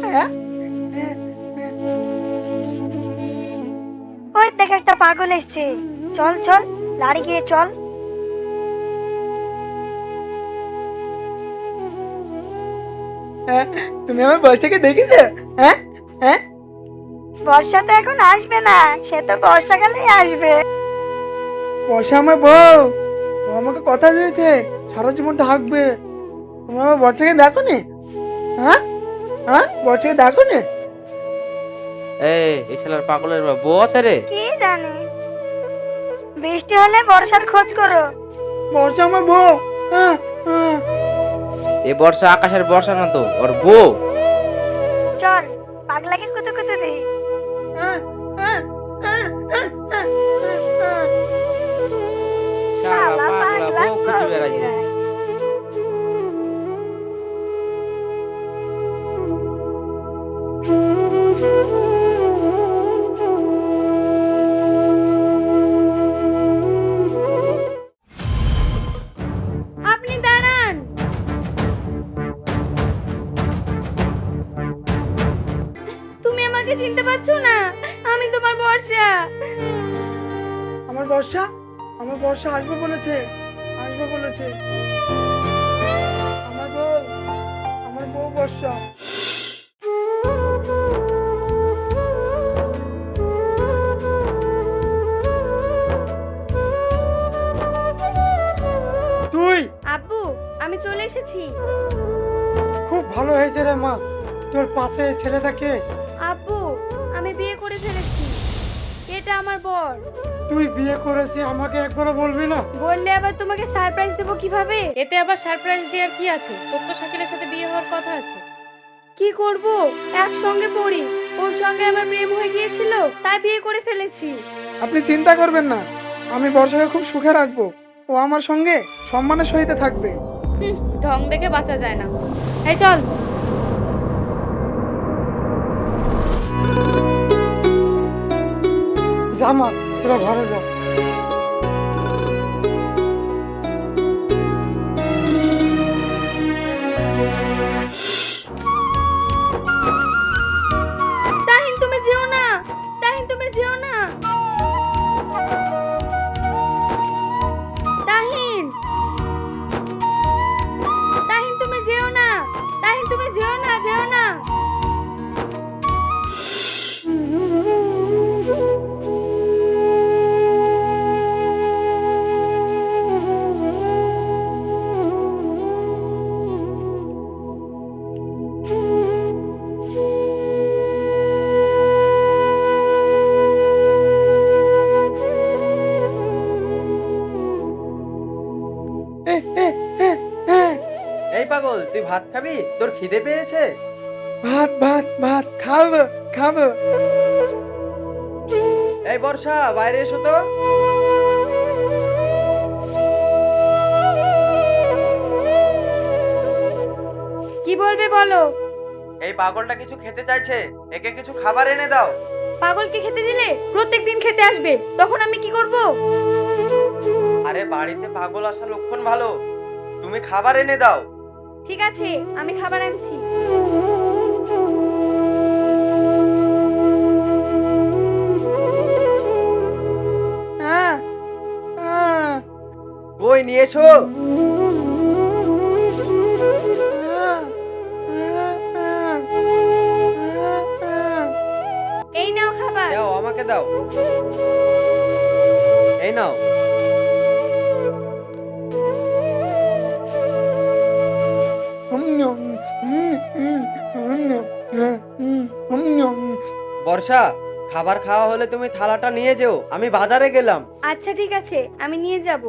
হ্যাঁ? ওই দেখ একটা পাগল এসছে। চল চল, লাড়ি গিয়ে চল। হ্যাঁ, তুমি আমার বর্ষাকে দেখেছো? হ্যাঁ হ্যাঁ, বর্ষা তো এখন আসবে না, সে তো বর্ষাকালেই আসবে। বর্ষা আমার বউ। ও আমাকে কথা দিয়েছে সারা জীবন থাকবে। তোমরা আমার বর্ষাকে দেখো নি? হ্যাঁ হ্যাঁ, বর্ষাকে দেখো নি? এই শালার পাগলের বউ আছে রে। কি জানি, বৃষ্টি হলে বর্ষার খোঁজ করো। বর্ষা আমার বউ। হ্যাঁ হ্যাঁ। এই বর্ষা আকাশের বর্ষা না তো, ওর বউ। চল, পাগলাকে কুতু কুতু দি। হ্যাঁ, হ্যাঁ, হ্যাঁ, হ্যাঁ, হ্যাঁ, হ্যাঁ। শালা শালা পাগলা পাগলা বউ খুঁজে বেড়াইছে। বেড়ায়। আপনি দাঁড়ান। তুমি আমাকে চিনতে পারছো না? আমি তোমার বর্ষা। আমার বর্ষা, আমার বর্ষা আসবে বলেছে, আসবে বলেছে। আমার বউ, আমার বউ বর্ষা। তুই আব্বু, আমি চলে এসেছি। খুব ভালো হয়েছে রে মা, তোর পাশে এই ছেলেটাকে। আব্বু, আমি বিয়ে করে ফেলেছি। এটা আমার বর। তুই বিয়ে করেছিস, আমাকে একবারও বলবি না? বললে আবার তোমাকে সারপ্রাইজ দেবো কিভাবে? এতে আবার সারপ্রাইজ দেওয়ার কি আছে? তোর তো শাকিলের সাথে বিয়ে হওয়ার কথা আছে। কি করব, একসঙ্গে পড়ি, ওর সঙ্গে আমার প্রেম হয়ে গিয়েছিল, তাই বিয়ে করে ফেলেছি। আপনি চিন্তা করবেন না, আমি বর্ষাকে খুব সুখে রাখবো। ও আমার সঙ্গে সম্মানের সহিত থাকবে। ঢং দেখে বাঁচা যায় না। এই চল। জামা, তোরা ঘরে যা। তাহিন তুমি যেও না, তাহিন তুমি যেও না। তাহিন, তাহিন তুমি যেও না, তাহিন তুমি যেও না, যেও না। এ, এ, এ, এ। এই পাগল, তুই ভাত খাবি? তোর খিদে পেয়েছে? ভাত ভাত ভাত খাবো, খাবো। এই বর্ষা, বাইরে এসো তো। কি বলবে বলো? এই পাগলটা কিছু খেতে চাইছে, একে কিছু খাবার এনে দাও। পাগলকে খেতে দিলে প্রত্যেকদিন খেতে আসবে, তখন আমি কি করব? আরে বাড়িতে পাগল আসা লক্ষণ ভালো, তুমি খাবার এনে দাও। ঠিক আছে, আমি খাবার আনছি। হ্যাঁ হ্যাঁ, কই নিয়ে এসো। হ্যাঁ, হ্যাঁ, হ্যাঁ, হ্যাঁ। এই নাও খাবার। দাও, আমাকে দাও। এই নাও। বর্ষা, খাবার খাওয়া হলে তুমি থালাটা নিয়ে যেও, আমি বাজারে গেলাম। আচ্ছা ঠিক আছে, আমি নিয়ে যাব।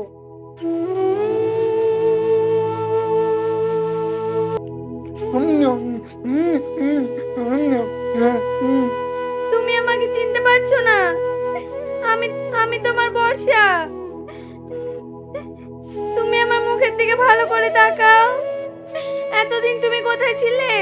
তুমি আমাকে চিনতে পারছো না? আমি আমি তোমার বর্ষা। তুমি আমার মুখের দিকে ভালো করে তাকাও। এতদিন তুমি কোথায় ছিলে?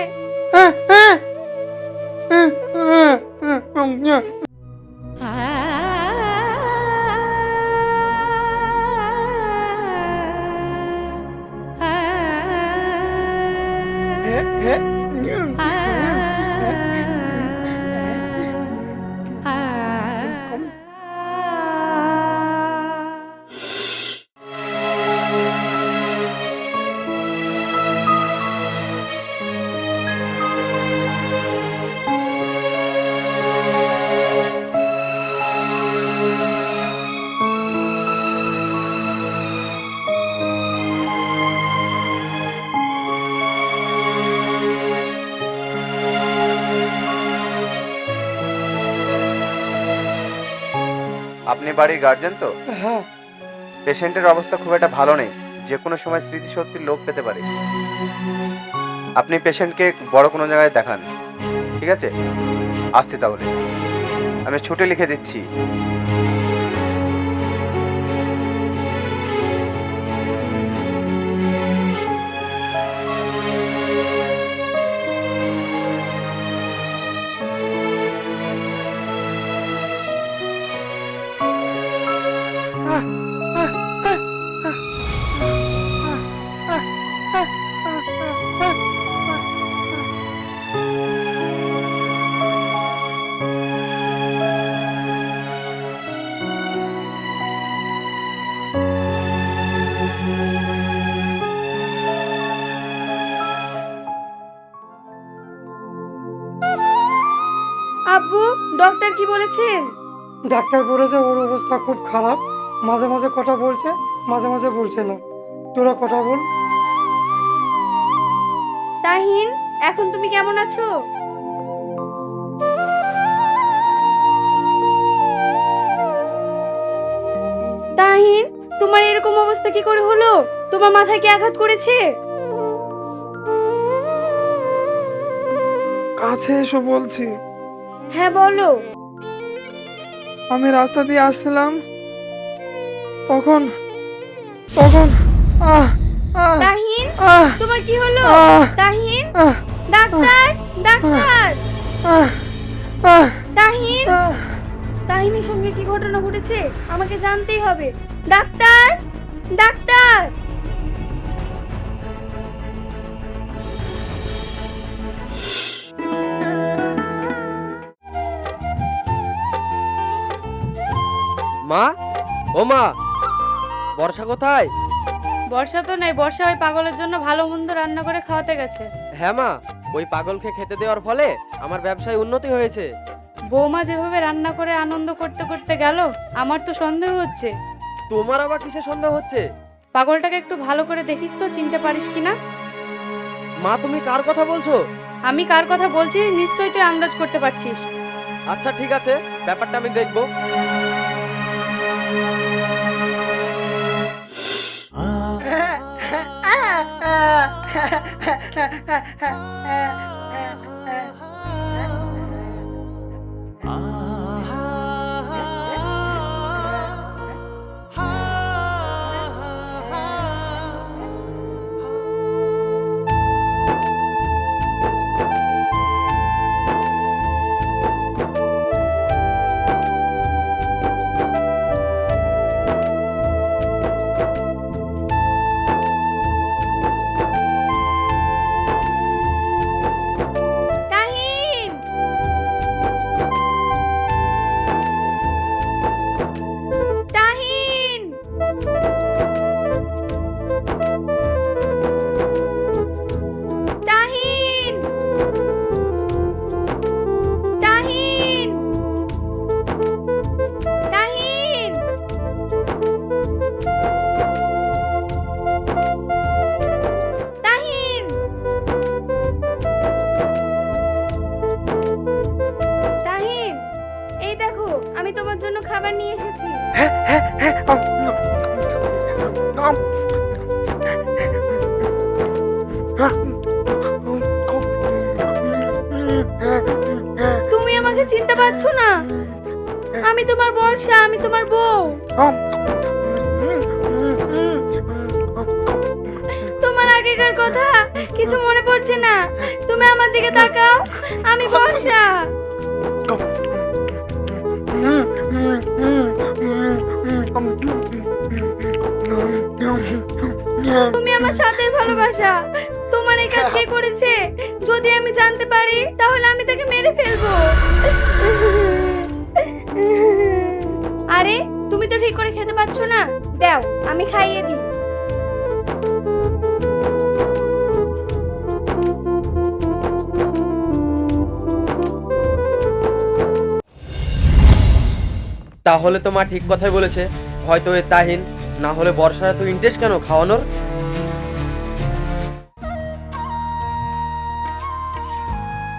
আপনি বাড়ির গার্জেন তো? হ্যাঁ। পেশেন্টের অবস্থা খুব একটা ভালো নেই, যে কোনো সময় স্মৃতিশক্তির লোপ পেতে পারে। আপনি পেশেন্টকে বড় কোনো জায়গায় দেখান, ঠিক আছে? আসছি তাহলে, আমি ছুটি লিখে দিচ্ছি। আব্বু, ডক্টর কি বলেছেন? ডাক্তার বলেছে ওর অবস্থা খুব খারাপ, মাঝে মাঝে কথা বলছে, মাঝে মাঝে বলছে না। তোরা কথা বল। তাহিন, এখন তুমি কেমন আছো? তাহিন, তোমার এরকম অবস্থা কি করে হলো? তোমার মাথায় কি আঘাত করেছে? কাছে এসো বলছি। হ্যাঁ বলো। আমি রাস্তা দিয়ে আসছিলাম, তখন তখন আহ আহ তাহিন, আহ তোমার কি হলো? আহ তাহিন, আহ ডাক্তার, ডাক্তার। আহ আহ তাহিন, আহ তাহিনের সঙ্গে কি ঘটনা ঘটেছে আমাকে জানতেই হবে। Doctor, doctor. মা, ও মা, বর্ষা কোথায়? বর্ষা তো নেই, বর্ষা ওই পাগলের জন্য ভালো মন্দ রান্না করে খাওয়াতে গেছে। হ্যাঁ মা, ওই পাগলকে খেতে দেওয়ার ফলে আমার ব্যবসায় উন্নতি হয়েছে। বৌমা যেভাবে রান্না করে আনন্দ করতে করতে গেল, আমার তো সন্দেহ হচ্ছে। তোমার আবার কিসে সন্দেহ হচ্ছে? পাগলটাকে একটু ভালো করে দেখিস তো, চিনতে পারিস কিনা। মা, তুমি কার কথা বলছো? আমি কার কথা বলছি নিশ্চয়ই তুই আন্দাজ করতে পারছিস। আচ্ছা ঠিক আছে, ব্যাপারটা আমি দেখবো। তাহিন, তাহিন। তাহিন, তাহিন, তাহিন। তাহিন, তাহিন, এই দেখো আমি তোমার জন্য খাবার নিয়ে এসেছি। তুমি আমাকে চিনতে পারছো না? আমি তোমার বর্ষা, আমি তোমার বউ। তোমার আগেকার কথা কিছু মনে পড়ছে না? তুমি আমার দিকে তাকাও, আমি বর্ষা। তুমি আমার সাথে ভালোবাসা। তোমার এই কাজ কে করেছে? যদি আমি জানতে পারি তাহলে আমি তাকে মেরে ফেলবো। আরে তুমি তো ঠিক করে খেতে পাচ্ছ না, দাও আমি খাইয়ে দিই। তাহলে তো মা ঠিক কথাই বলেছে, হয়তো এ তাহিন, না হলে বর্ষার তো ইন্টারেস্ট কেন খাওয়ানোর?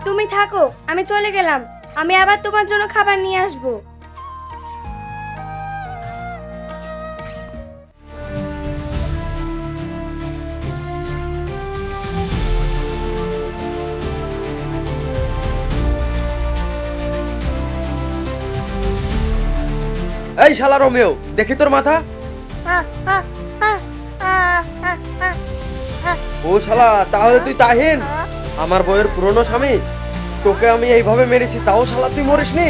তুমি থাকো, আমি চলে গেলাম। আমি আবার তোমার জন্য খাবার নিয়ে আসবো। এই শালা রোমিও, দেখি তোর মাথা। ও শালা, তাহলে তুই তাহিন, আমার বউয়ের পুরনো স্বামী। তোকে আমি এইভাবে মেরেছি, তাও শালা তুই মরিসনি।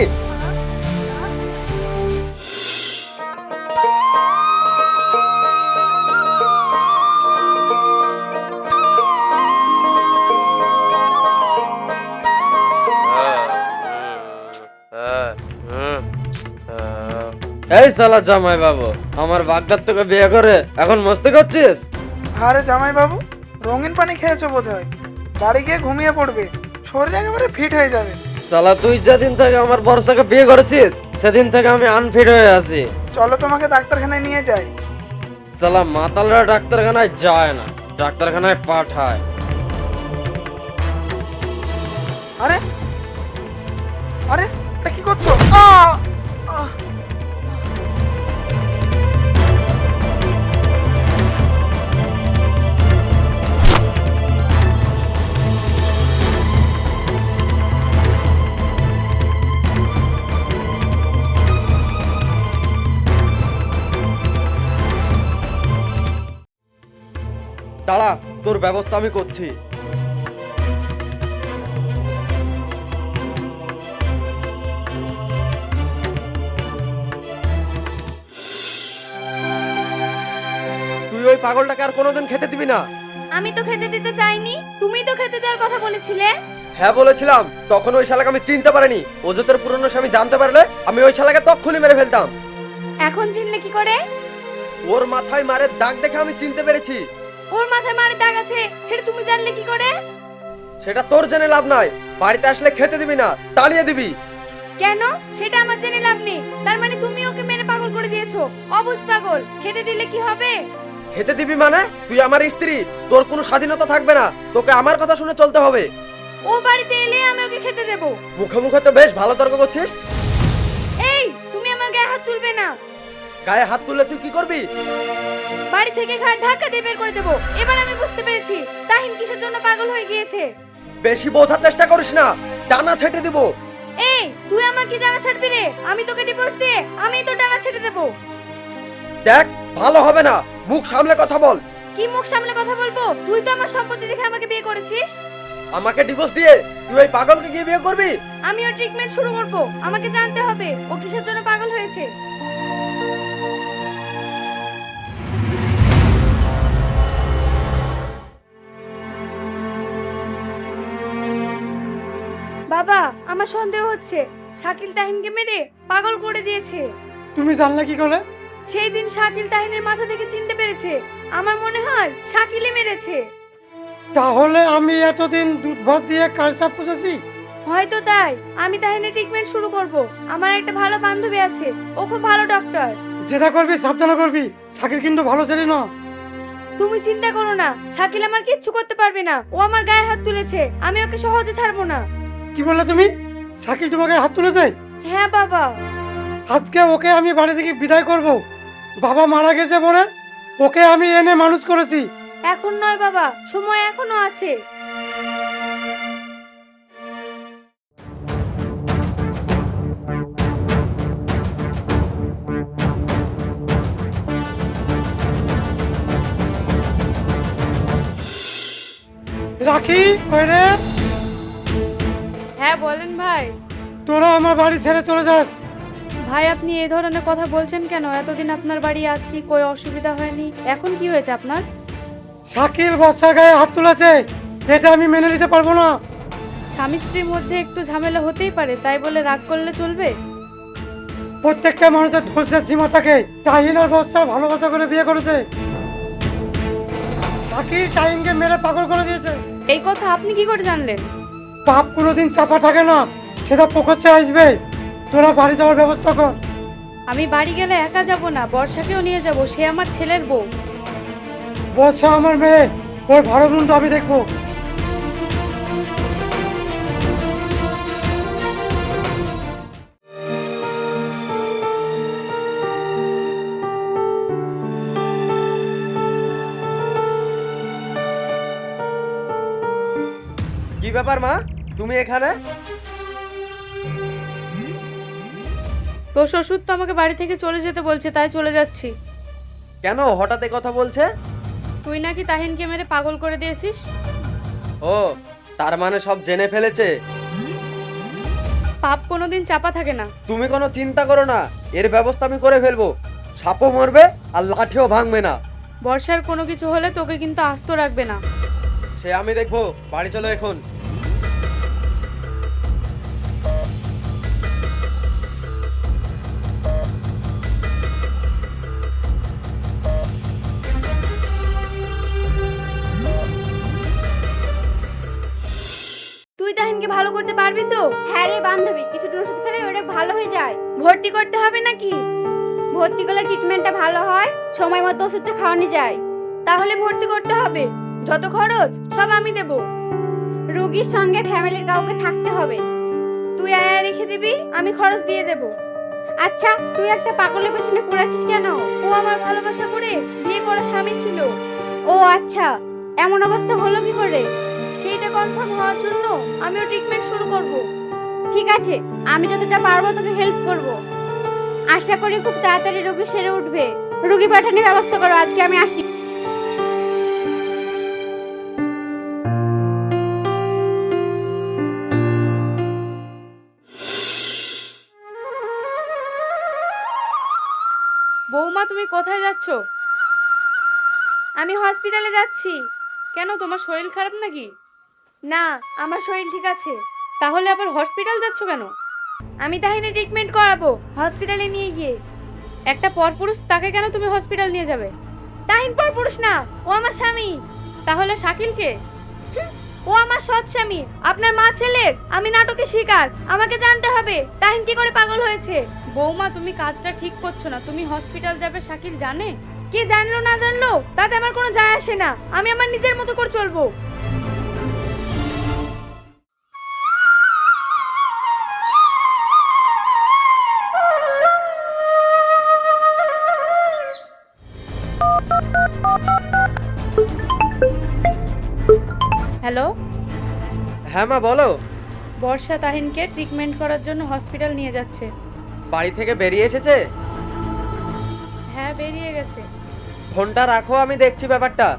এই শালা জামাই বাবু, আমার বাগদার তোকে বিয়ে করে এখন মস্তি করছিস? আরে জামাই বাবু, রঙিন পানি খেয়েছো বোধ হয়, বাড়ি গিয়ে ঘুমিয়ে পড়বে, শরীর একেবারে ফিট হয়ে যাবে। শালা তুই যেদিন থেকে আমার বর্ষাকে বিয়ে করেছিস সেদিন থেকে আমি আনফিট হয়ে আছি। চলো তোমাকে ডাক্তারখানায় নিয়ে যাই। শালা মাতালরা ডাক্তারখানায় যায় না, ডাক্তারখানায় পাঠায়। আরে আরে এটা কি করছো? দাঁড়া, তোর ব্যবস্থা আমি করছি। তুই ওই পাগলটাকে আর কোনোদিন খেতে দিবি না। আমি তো খেতে দিতে চাইনি, তুমিই তো খেতে দেওয়ার কথা বলেছিলে। হ্যাঁ বলেছিলাম, তখন ওই শালাকে আমি চিনতে পারিনি। ও যে তোর পুরনো স্বামী জানতে পারলে আমি ওই শালাকে তক্ষুনি মেরে ফেলতাম। এখন চিনলে কি করে? ওর মাথায় মারের দাগ দেখে আমি চিনতে পেরেছি। ওর মাথায় মারি দাগ আছে, সেটা তুমি জানলে কি করে? সেটা তোর জেনে লাভ নাই। বাড়িতে আসলে খেতে দিবি না, তাড়িয়ে দিবি। কেন? সেটা আমার জেনে লাভ নেই। তার মানে তুমি ওকে মেরে পাগল করে দিয়েছো। অবুঝ পাগল, খেতে দিলে কি হবে? খেতে দিবি মানে? তুই আমার স্ত্রী, তোর কোনো স্বাধীনতা থাকবে না। তোকে আমার কথা শুনে চলতে হবে। ও বাড়িতে এলে আমি ওকে খেতে দেবো। মুখে মুখে তো বেশ ভালো তর্ক করছিস। এই, তুমি আমার গায়ে হাত তুলবে না। গায়ে হাত তুললে তুই কি করবি? বাড়ি থেকে ঘাট ধাক্কা দিয়ে বের করে দেবো। এবার আমি বুঝতে পেরেছি তাহিন কিসের জন্য পাগল হয়ে গিয়েছে। বেশি বোঝার চেষ্টা করিস না, ডানা ছেটে দিব। এই, তুই আমার কি জানা ছাড়বি রে? আমি তোকে ডিভোর্স দিয়ে আমি তো ডানা ছেড়ে দেবো। দেখ, ভালো হবে না, মুখ সামলে কথা বল। কি মুখ সামলে কথা বলবো? তুই তো আমার সম্পত্তি দেখে আমাকে বিয়ে করেছিস। আমাকে ডিভোর্স দিয়ে তুই ওই পাগলকে গিয়ে বিয়ে করবি? আমিও ট্রিটমেন্ট শুরু করব। আমাকে জানতে হবে ও কিসের জন্য পাগল হয়েছে। বাবা, আমার সন্দেহ হচ্ছে শাকিল তাহিনকে মেরে পাগল করে দিয়েছে। তুমি জানলে কি করে? সেই দিন শাকিল তাহিনের মাথা থেকে চিনতে পেরেছে। আমার মনে হয় শাকিলই মেরেছে। তাহলে আমি এতদিন দুধ ভাত দিয়ে কালচা পুষেছি। হয়তো তাই। আমি তাহিনের ট্রিটমেন্ট শুরু করব। আমার একটা ভালো বান্ধবী আছে, ও খুব ভালো ডক্টর। যেটা করবি সাবধানে করবি, শাকিল কিন্তু ভালো ছেলে না। তুমি চিন্তা করো না, শাকিল আমার কিচ্ছু করতে পারবে না। ও আমার গায়ে হাত তুলেছে, আমি ওকে সহজে ছাড়বো না। কি বললে তুমি? শাকিল তোমাকে হাত তুলেছে? হ্যাঁ বাবা। আজকে ওকে আমি বাড়ি থেকে বিদায় করব। বাবা মারা গেছে বলে ওকে আমি এনে মানুষ করেছি। এখন নয় বাবা, সময় এখনো আছে। রাখি কই রে? হ্যাঁ বলেন ভাই। তোরা আমার বাড়ি ছেড়ে চলে যাস। ভাই আপনি এই ধরনের কথা বলছেন কেন? এতদিন আপনার বাড়ি আছি, કોઈ অসুবিধা হয়নি, এখন কি হয়েছে আপনার? শাকিল বর্ষার গায়ে হাত তুলেছে, এটা আমি মেনে নিতে পারবো না। স্বামী স্ত্রীর মধ্যে একটু ঝামেলা হতেই পারে, তাই বলে রাগ করলে চলবে? প্রত্যেকটা মানুষের ধৈর্যের সীমা থাকে। তাহিন আর বর্ষা ভালোবাসা করে বিয়ে করেছে। শাকিল তাহিনকে মেরে পাগল করে দিয়েছে। এই কথা আপনি কি করে জানলেন? পাপ কোনোদিন চাপা থাকে না, সেটা প্রকাশ্যে আসবে। তোরা বাড়ি যাওয়ার ব্যবস্থা কর। আমি বাড়ি গেলে একা যাব না, বর্ষাকেও নিয়ে যাব, সে আমার ছেলের বউ। বর্ষা আমার মেয়ে, ওর ভালো মন্দ আমি দেখবো। কি ব্যাপার মা, তুমি এখানে? তোর শ্বশুর তো আমাকে বাড়ি থেকে চলে যেতে বলছে, তাই চলে যাচ্ছি। কেন হঠাৎ এ কথা বলছে? তুই নাকি তাহিনকে মেরে পাগল করে দিয়েছিস। ও, তার মানে সব জেনে ফেলেছে। পাপ কোনোদিন চাপা থাকে না। তুমি কোনো চিন্তা করো না, এর ব্যবস্থা আমি করে ফেলবো। সাপও মরবে আর লাঠিও ভাঙবে না। বর্ষার কোনো কিছু হলে তোকে কিন্তু আস্ত রাখবে না। সে আমি দেখবো, বাড়ি চলো এখন। তুই তাহিনকে ভালো করতে পারবি তো? হ্যাঁ রে বান্ধবী, কিছুটা ওষুধ খেলে ওটা ভালো হয়ে যায়। ভর্তি করতে হবে নাকি? ভর্তি করলে ট্রিটমেন্টটা ভালো হয়, সময় মতো ওষুধটা খাওয়ানো যায়। তাহলে ভর্তি করতে হবে। যত খরচ সব আমি দেব। রোগীর সঙ্গে ফ্যামিলির কাউকে থাকতে হবে। তুই আয়া রেখে দিবি, আমি খরচ দিয়ে দেব। আচ্ছা, তুই একটা পাগলের পেছনে পড়েছিস কেন? ও আমার ভালোবাসা করে বিয়ে করা স্বামী ছিল। ও আচ্ছা, এমন অবস্থা হলো কি করে? সেইটা কনফার্ম হওয়ার জন্য আমিও ট্রিটমেন্ট শুরু করব। ঠিক আছে, আমি যতটা পারবো তোকে হেল্প করব। আশা করি খুব তাড়াতাড়ি রোগী সেরে উঠবে। রোগী পাঠানোর ব্যবস্থা করো, আজকে আমি আসি। বৌমা, তুমি কোথায় যাচ্ছ? আমি হসপিটালে যাচ্ছি। কেন, তোমার শরীর খারাপ নাকি? না, আমার শরীর ঠিক আছে। তাহলে আবার হসপিটাল যাচ্ছ কেন? আমি তাহিনে ট্রিটমেন্ট করাবো হসপিটালে নিয়ে গিয়ে। একটা পরপুরুষ, তাকে কেন তুমি হসপিটাল নিয়ে যাবে? তাহিন পরপুরুষ না, ও আমার স্বামী। তাহলে শাকিলকে? ও আমার সৎ স্বামী। আপনার মা ছেলের আমি নাটকের শিকার। আমাকে জানতে হবে তাহিন কি করে পাগল হয়েছে। বৌমা, তুমি কাজটা ঠিক করছো না। তুমি হসপিটাল যাবে, শাকিল জানে? কে জানলো না জানলো তাতে আমার কোনো যায় আসে না। আমি আমার নিজের মতো করে চলবো। হ্যালো, হ্যাঁ মা, বলো। বর্ষা তাহিনকে ট্রিটমেন্ট করার জন্য হসপিটাল নিয়ে যাচ্ছে। বাড়ি থেকে বেরিয়ে এসেছে? হ্যাঁ, বেরিয়ে গেছে। ফোনটা রাখো, আমি দেখছি ব্যাপারটা।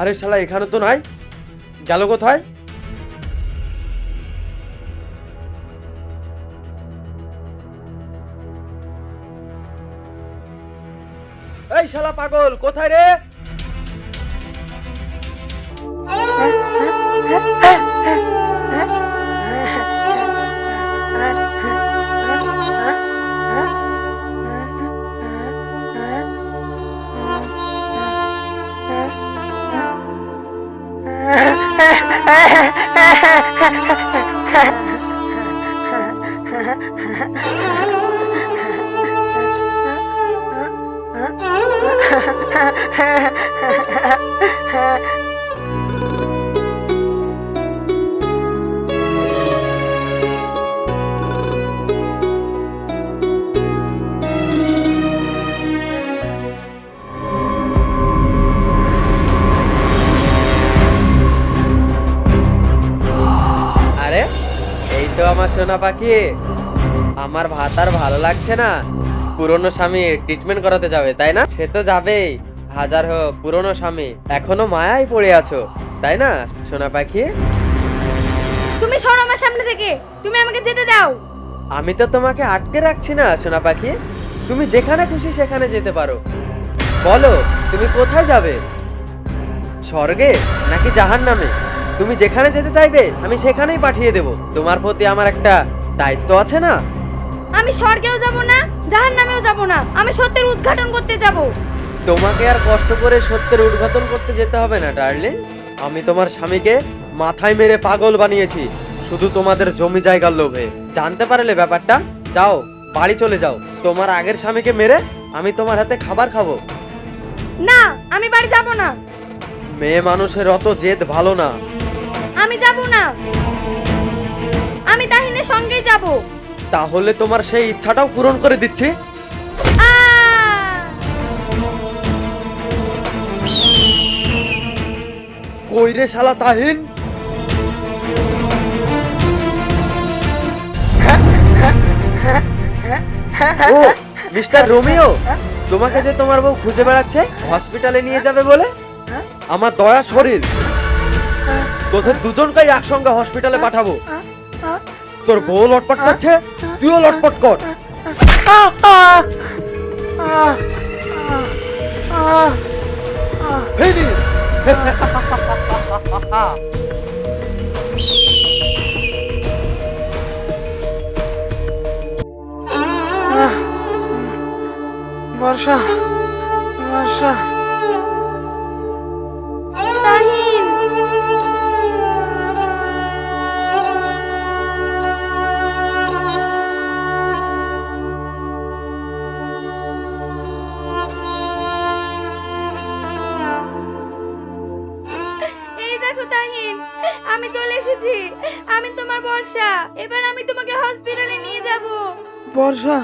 আরে শালা, এখানে তো নাই। গেল কোথায়? এই শালা পাগল, কোথায় রে? আরে, এই তো আমার সোনা পাখি। আমার ভাত আর ভালো লাগছে না। পুরনো স্বামী ট্রিটমেন্ট করাতে যাবে, তাই না? সে তো যাবেই, হাজার হোক পুরনো স্বামী। এখনো মায়ায় পড়ে আছো, তাই না সোনা পাখি? তুমি সরো আমার সামনে থেকে। তুমি আমাকে যেতে দাও। আমি তো তোমাকে আটকে রাখছি না সোনা পাখি। তুমি যেখানে খুশি সেখানে যেতে পারো। বলো, তুমি কোথায় যাবে? স্বর্গে নাকি জাহান্নামে? তুমি যেখানে যেতে চাইবে আমি সেখানেই পাঠিয়ে দেব। তোমার প্রতি আমার একটা দায়িত্ব আছে না? আমি স্বর্গেও যাব না, জাহান্নামেও যাব না। আমি সত্যের উদ্ঘাটন করতে যাব। তোমাকে আর কষ্ট করে সত্যের উদ্ঘাটন করতে যেতে হবে না ডার্লিং। আমি তোমার স্বামীকে মাথায় মেরে পাগল বানিয়েছি শুধু তোমাদের জমি জায়গার লোভে। জানতে পারলে ব্যাপারটা? যাও বাড়ি চলে যাও। তোমার আগের স্বামীকে মেরে আমি তোমার হাতে খাবার খাবো। না, আমি বাড়ি যাব না। মেয়ে মানুষের অত জেদ ভালো না। আমি যাব না, আমি তাহিনের সঙ্গেই যাব। তাহলে তোমার সেই ইচ্ছাটাও পূরণ করে দিচ্ছি। কই রে শালা তাহিন? ও মিস্টার রোমিও, তোমাকে যে তোমার বউ খুঁজে বেড়াচ্ছে হসপিটালে নিয়ে যাবে বলে। আমার দয়া শরীর, তোদের দুজনকেই একসঙ্গে হসপিটালে পাঠাবো। তোর বউ লটপট করছে, তুইও লটপট কর। বর্ষা, বর্ষা, তাহিন, এই দেখো তাহিন, আমি চলে এসেছি। আমি তোমার বর্ষা। এবার আমি তোমাকে হসপিটালে নিয়ে যাব। বর্ষা।